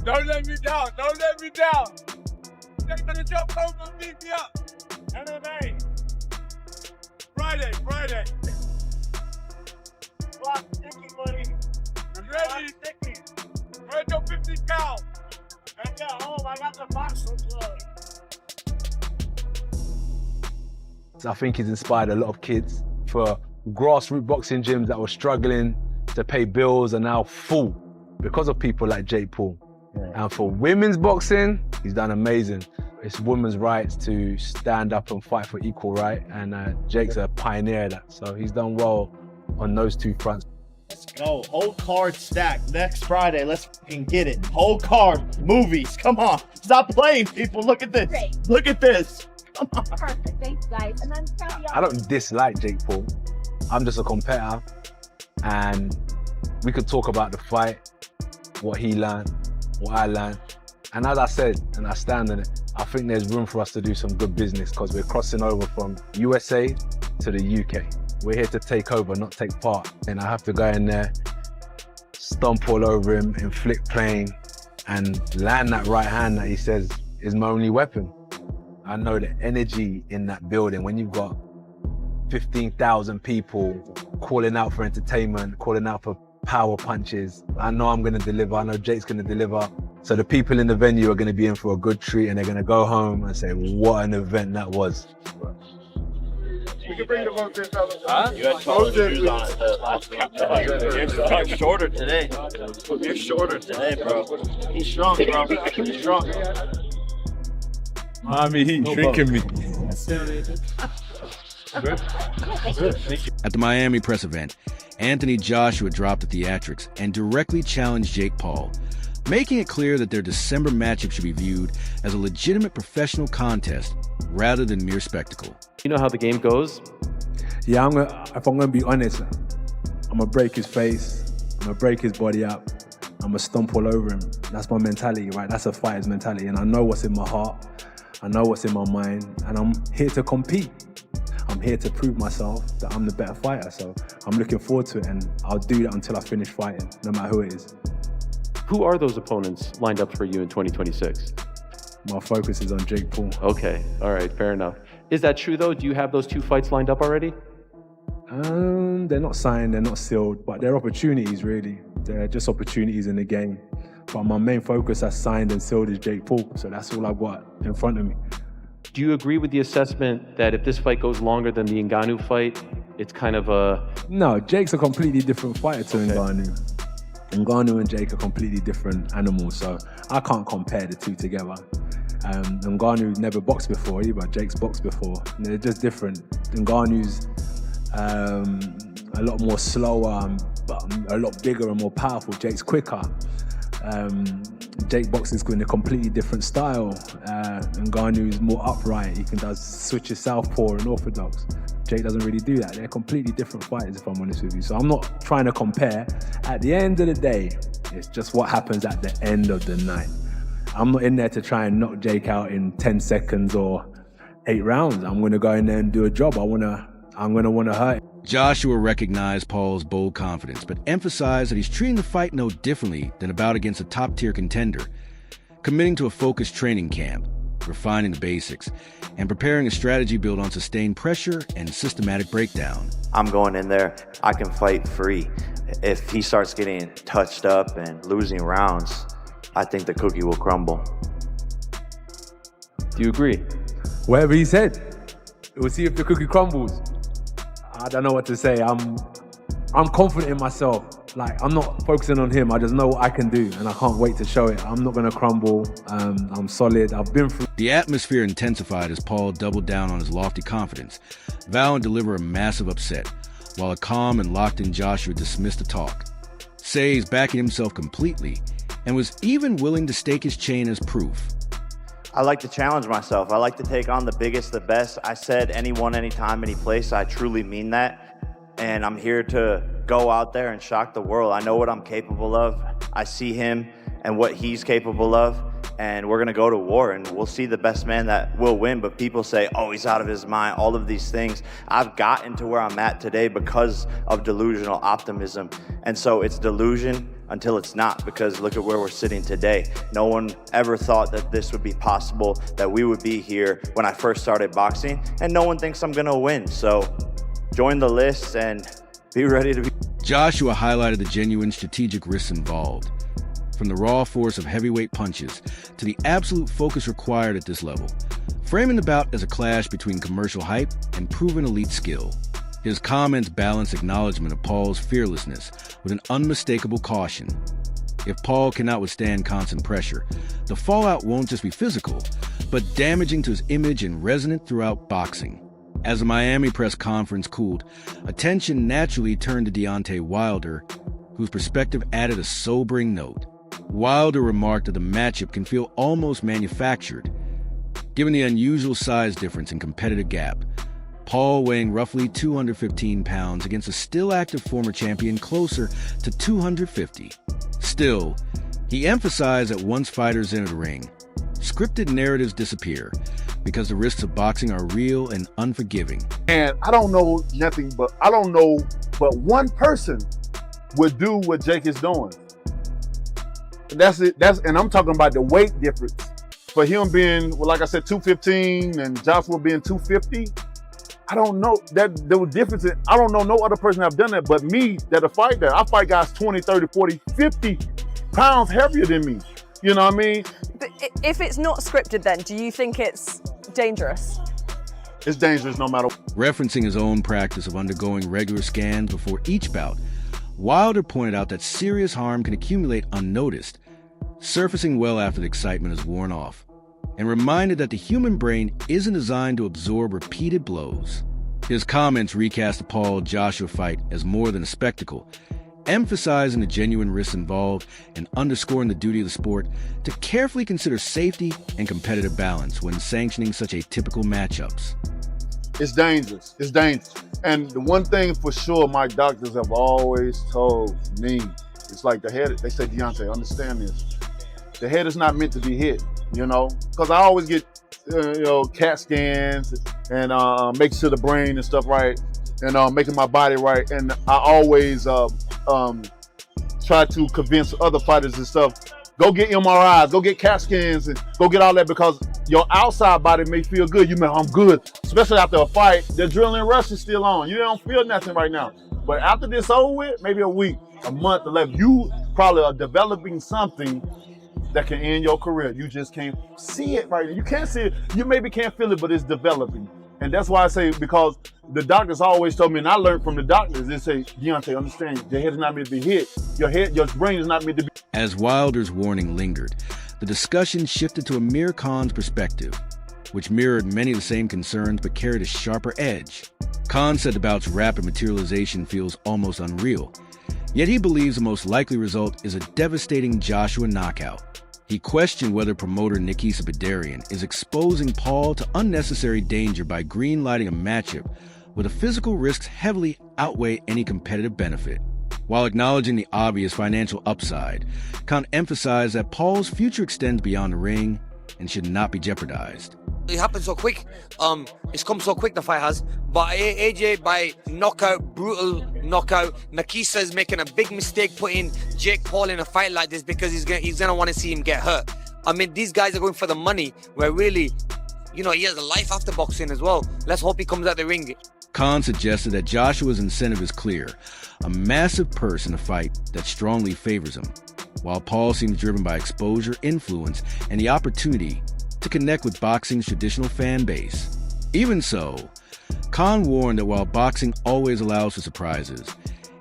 Don't let me down. Don't let me down. They're gonna jump over and beat me up. MMA. Friday. Block sticky, buddy. I'm ready. Sticky. Where's your 50 cal? Back at home. I got the boxing plug. I think he's inspired a lot of kids. For grassroots boxing gyms that were struggling to pay bills are now full because of people like Jake Paul. Yeah. And for women's boxing, he's done amazing. It's women's rights to stand up and fight for equal right, and Jake's a pioneer of that. So he's done well on those two fronts. Let's go. Whole card stack next Friday. Let's fucking get it. Whole card. Movies. Come on. Stop playing, people. Look at this. Great. Look at this. Come on. Perfect. Thanks, guys. And then I don't dislike Jake Paul. I'm just a competitor, and we could talk about the fight, what he learned, what I learned. And as I said, and I stand on it, I think there's room for us to do some good business because we're crossing over from USA to the UK. We're here to take over, not take part. And I have to go in there, stomp all over him, inflict pain, and land that right hand that he says is my only weapon. I know the energy in that building when you've got 15,000 people calling out for entertainment, calling out for power punches. I know I'm gonna deliver, I know Jake's gonna deliver. So the people in the venue are gonna be in for a good treat and they're gonna go home and say, what an event that was. We can bring the vote in, fellas. Huh? You had taller shoes on last week. You're shorter today. You're shorter today, bro. He's strong, bro. He's strong. Mommy, he's drinking me. At the Miami press event, Anthony Joshua dropped the theatrics and directly challenged Jake Paul, making it clear that their December matchup should be viewed as a legitimate professional contest rather than mere spectacle. You know how the game goes? Yeah, if I'm gonna be honest, I'm gonna break his face, I'm gonna break his body up, I'm gonna stomp all over him. That's my mentality, right? That's a fighter's mentality, and I know what's in my heart, I know what's in my mind, and I'm here to compete. I'm here to prove myself that I'm the better fighter, so I'm looking forward to it, and I'll do that until I finish fighting, no matter who it is. Who are those opponents lined up for you in 2026? My focus is on Jake Paul. Okay, all right, fair enough. Is that true though? Do you have those two fights lined up already? They're not signed, they're not sealed, but they're opportunities really. They're just opportunities in the game. But my main focus as signed and sealed is Jake Paul, so that's all I've got in front of me. Do you agree with the assessment that if this fight goes longer than the Ngannou fight, it's kind of a... No, Jake's a completely different fighter to Ngannou. Ngannou and Jake are completely different animals, so I can't compare the two together. Ngannou never boxed before either, Jake's boxed before. And they're just different. Ngannou's a lot more slower, but a lot bigger and more powerful. Jake's quicker. Jake boxes in a completely different style. Ngannou's more upright. He can switch his southpaw and orthodox. Jake doesn't really do that. They're completely different fighters, if I'm honest with you. So I'm not trying to compare. At the end of the day, it's just what happens at the end of the night. I'm not in there to try and knock Jake out in 10 seconds or 8 rounds. I'm gonna go in there and do a job. I'm gonna wanna hurt him. Joshua recognized Paul's bold confidence, but emphasized that he's treating the fight no differently than a bout against a top-tier contender, committing to a focused training camp, refining the basics, and preparing a strategy built on sustained pressure and systematic breakdown. I'm going in there, I can fight free. If he starts getting touched up and losing rounds, I think the cookie will crumble. Do you agree? Whatever he said. We'll see if the cookie crumbles. I don't know what to say. I'm confident in myself. Like, I'm not focusing on him. I just know what I can do, and I can't wait to show it. I'm not gonna crumble. I'm solid. I've been through. The atmosphere intensified as Paul doubled down on his lofty confidence, vowing to deliver a massive upset, while a calm and locked-in Joshua dismissed the talk. Says backing himself completely, and was even willing to stake his chain as proof. I like to challenge myself. I like to take on the biggest, the best. I said anyone, anytime, any place. I truly mean that. And I'm here to go out there and shock the world. I know what I'm capable of. I see him and what he's capable of. And we're gonna go to war and we'll see the best man that will win. But people say, oh, he's out of his mind, all of these things. I've gotten to where I'm at today because of delusional optimism. And so it's delusion until it's not, because look at where we're sitting today. No one ever thought that this would be possible, that we would be here when I first started boxing, and no one thinks I'm gonna win. So join the list and be ready to be. Joshua highlighted the genuine strategic risks involved, from the raw force of heavyweight punches to the absolute focus required at this level, framing the bout as a clash between commercial hype and proven elite skill. His comments balanced acknowledgement of Paul's fearlessness with an unmistakable caution. If Paul cannot withstand constant pressure, the fallout won't just be physical, but damaging to his image and resonant throughout boxing. As the Miami press conference cooled, attention naturally turned to Deontay Wilder, whose perspective added a sobering note. Wilder remarked that the matchup can feel almost manufactured, given the unusual size difference and competitive gap. Paul weighing roughly 215 pounds against a still active former champion closer to 250. Still, he emphasized that once fighters enter the ring, scripted narratives disappear because the risks of boxing are real and unforgiving. And I don't know but one person would do what Jake is doing. That's it. And I'm talking about the weight difference. For him being, well, like I said, 215 and Joshua being 250, I don't know that there was difference. I don't know no other person have done that but me that I fight guys 20, 30, 40, 50 pounds heavier than me. You know what I mean? But if it's not scripted, then do you think it's dangerous? It's dangerous no matter. Referencing his own practice of undergoing regular scans before each bout, Wilder pointed out that serious harm can accumulate unnoticed, surfacing well after the excitement has worn off, and reminded that the human brain isn't designed to absorb repeated blows. His comments recast the Paul-Joshua fight as more than a spectacle, emphasizing the genuine risks involved and underscoring the duty of the sport to carefully consider safety and competitive balance when sanctioning such atypical matchups. It's dangerous. It's dangerous. And the one thing for sure my doctors have always told me, it's like the head, they say, Deontay, understand this. The head is not meant to be hit, you know? Because I always get, CAT scans and making sure the brain and stuff right and making my body right. And I always try to convince other fighters and stuff, go get MRIs, go get CAT scans, and go get all that, because your outside body may feel good. You may, I'm good, especially after a fight. The adrenaline rush is still on. You don't feel nothing right now. But after this over with, maybe a week, a month, 11, you probably are developing something that can end your career. You just can't see it right now. You can't see it. You maybe can't feel it, but it's developing. And that's why I say, because the doctors always told me, and I learned from the doctors, they say, Deontay, understand, your head is not meant to be hit. Your brain is not meant to be. As Wilder's warning lingered, the discussion shifted to Amir Khan's perspective, which mirrored many of the same concerns but carried a sharper edge. Khan said the bout's rapid materialization feels almost unreal, yet he believes the most likely result is a devastating Joshua knockout. He questioned whether promoter Nikisa Bedarian is exposing Paul to unnecessary danger by green-lighting a matchup where the physical risks heavily outweigh any competitive benefit. While acknowledging the obvious financial upside, Khan emphasized that Paul's future extends beyond the ring and should not be jeopardized. It happened so quick. It's come so quick, the fight has. But AJ, by knockout, brutal knockout, Nikisa is making a big mistake putting Jake Paul in a fight like this, because he's gonna want to see him get hurt. I mean, these guys are going for the money, where really, he has a life after boxing as well. Let's hope he comes out the ring. Khan suggested that Joshua's incentive is clear, a massive purse in a fight that strongly favors him, while Paul seems driven by exposure, influence, and the opportunity to connect with boxing's traditional fan base. Even so, Khan warned that while boxing always allows for surprises,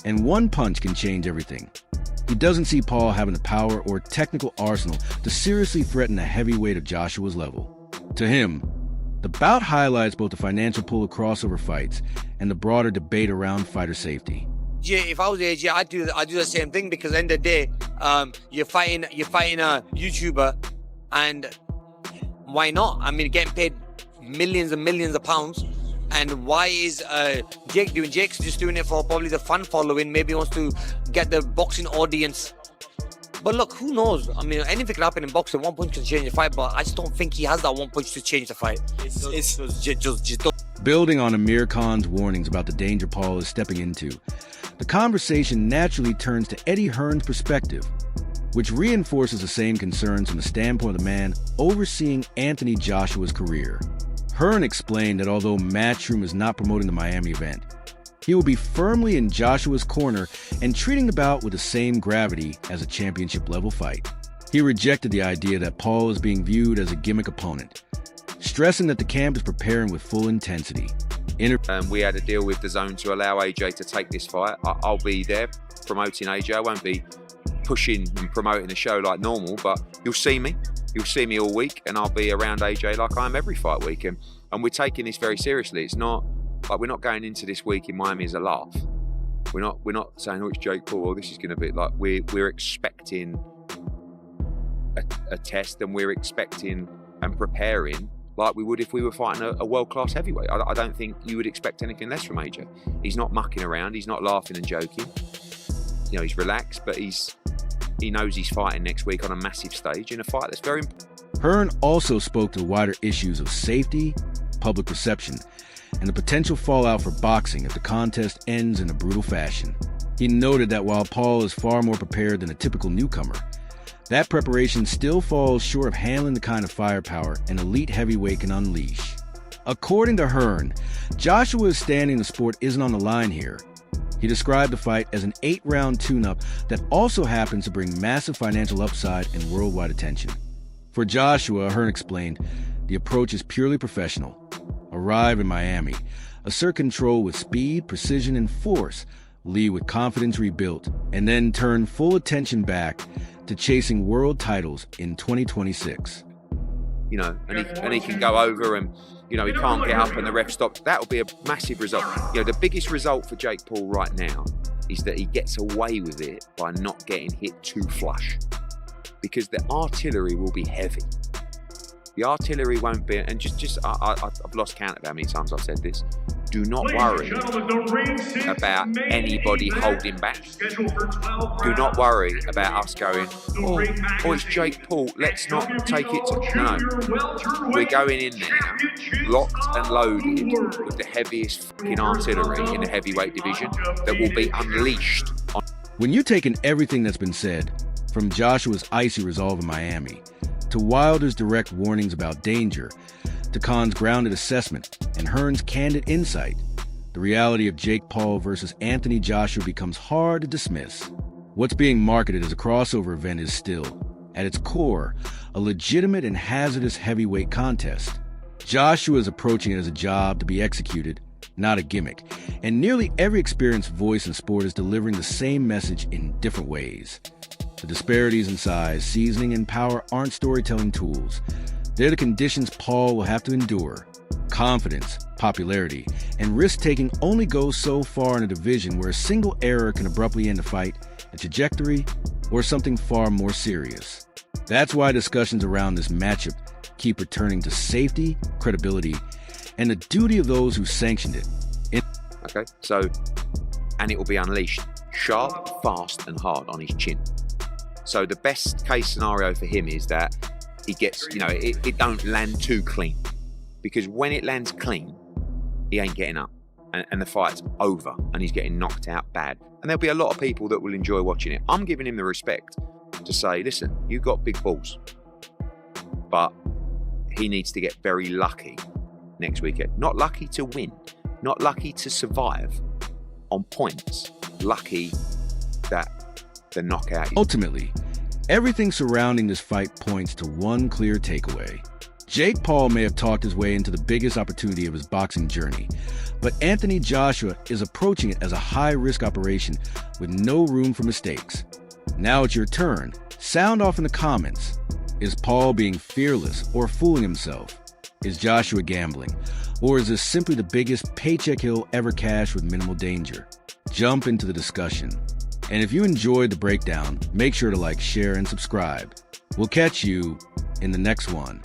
and one punch can change everything, he doesn't see Paul having the power or technical arsenal to seriously threaten the heavyweight of Joshua's level. To him, the bout highlights both the financial pull of crossover fights and the broader debate around fighter safety. Yeah, if I was AJ, I'd do the same thing, because at the end of the day, you're fighting a YouTuber, and why not? I mean, getting paid millions and millions of pounds. And why is Jake doing? Jake's just doing it for probably the fan following. Maybe he wants to get the boxing audience. But look, who knows? I mean, anything can happen in boxing. One punch can change the fight, but I just don't think he has that one punch to change the fight. It's just Building on Amir Khan's warnings about the danger Paul is stepping into, The conversation naturally turns to Eddie Hearn's perspective, which reinforces the same concerns from the standpoint of the man overseeing Anthony Joshua's career. Hearn explained that although Matchroom is not promoting the Miami event, he will be firmly in Joshua's corner and treating the bout with the same gravity as a championship-level fight. He rejected the idea that Paul is being viewed as a gimmick opponent, stressing that the camp is preparing with full intensity. We had a deal with DAZN to allow AJ to take this fight. I'll be there promoting AJ. I won't be pushing and promoting the show like normal, but you'll see me. You'll see me all week, and I'll be around AJ like I am every fight week. And we're taking this very seriously. It's not like we're not going into this week in Miami as a laugh. We're not saying, oh, it's Jake Paul, or this is going to be like we're expecting a test, and we're expecting and preparing like we would if we were fighting a world-class heavyweight. I don't think you would expect anything less from AJ. He's not mucking around. He's not laughing and joking. You know, he's relaxed, but he knows he's fighting next week on a massive stage in a fight that's very important. Hearn also spoke to the wider issues of safety, public perception, and the potential fallout for boxing if the contest ends in a brutal fashion. He noted that while Paul is far more prepared than a typical newcomer, that preparation still falls short of handling the kind of firepower an elite heavyweight can unleash. According to Hearn, Joshua's standing in the sport isn't on the line here. He described the fight as an 8-round tune-up that also happens to bring massive financial upside and worldwide attention. For Joshua, Hearn explained, the approach is purely professional. Arrive in Miami, assert control with speed, precision, and force, lead with confidence rebuilt, and then turn full attention back to chasing world titles in 2026. You know, and he can go over and, you know, he can't get up and the ref stops. That'll be a massive result. You know, the biggest result for Jake Paul right now is that he gets away with it by not getting hit too flush, because the artillery will be heavy. The artillery won't be, and I've lost count of how many times I've said this. Do not worry about anybody holding back. Do not worry about us going, oh, it's Jake Paul, let's not take it to... No. We're going in there, locked and loaded with the heaviest fucking artillery in the heavyweight division that will be unleashed on... When you take in everything that's been said, from Joshua's icy resolve in Miami, to Wilder's direct warnings about danger, to Khan's grounded assessment and Hearn's candid insight, the reality of Jake Paul versus Anthony Joshua becomes hard to dismiss. What's being marketed as a crossover event is still, at its core, a legitimate and hazardous heavyweight contest. Joshua is approaching it as a job to be executed, not a gimmick, and nearly every experienced voice in sport is delivering the same message in different ways. The disparities in size, seasoning, and power aren't storytelling tools. They're the conditions Paul will have to endure. Confidence, popularity, and risk-taking only goes so far in a division where a single error can abruptly end a fight, a trajectory, or something far more serious. That's why discussions around this matchup keep returning to safety, credibility, and the duty of those who sanctioned it. Okay, so, and it will be unleashed sharp, fast, and hard on his chin. So the best case scenario for him is that he gets, you know, it don't land too clean. Because when it lands clean, he ain't getting up. And the fight's over and he's getting knocked out bad. And there'll be a lot of people that will enjoy watching it. I'm giving him the respect to say, listen, you've got big balls. But he needs to get very lucky next weekend. Not lucky to win. Not lucky to survive on points. Lucky that the knockout. Ultimately, everything surrounding this fight points to one clear takeaway. Jake Paul may have talked his way into the biggest opportunity of his boxing journey, but Anthony Joshua is approaching it as a high-risk operation with no room for mistakes. Now it's your turn. Sound off in the comments. Is Paul being fearless or fooling himself? Is Joshua gambling? Or is this simply the biggest paycheck he'll ever cash with minimal danger? Jump into the discussion. And if you enjoyed the breakdown, make sure to like, share, and subscribe. We'll catch you in the next one.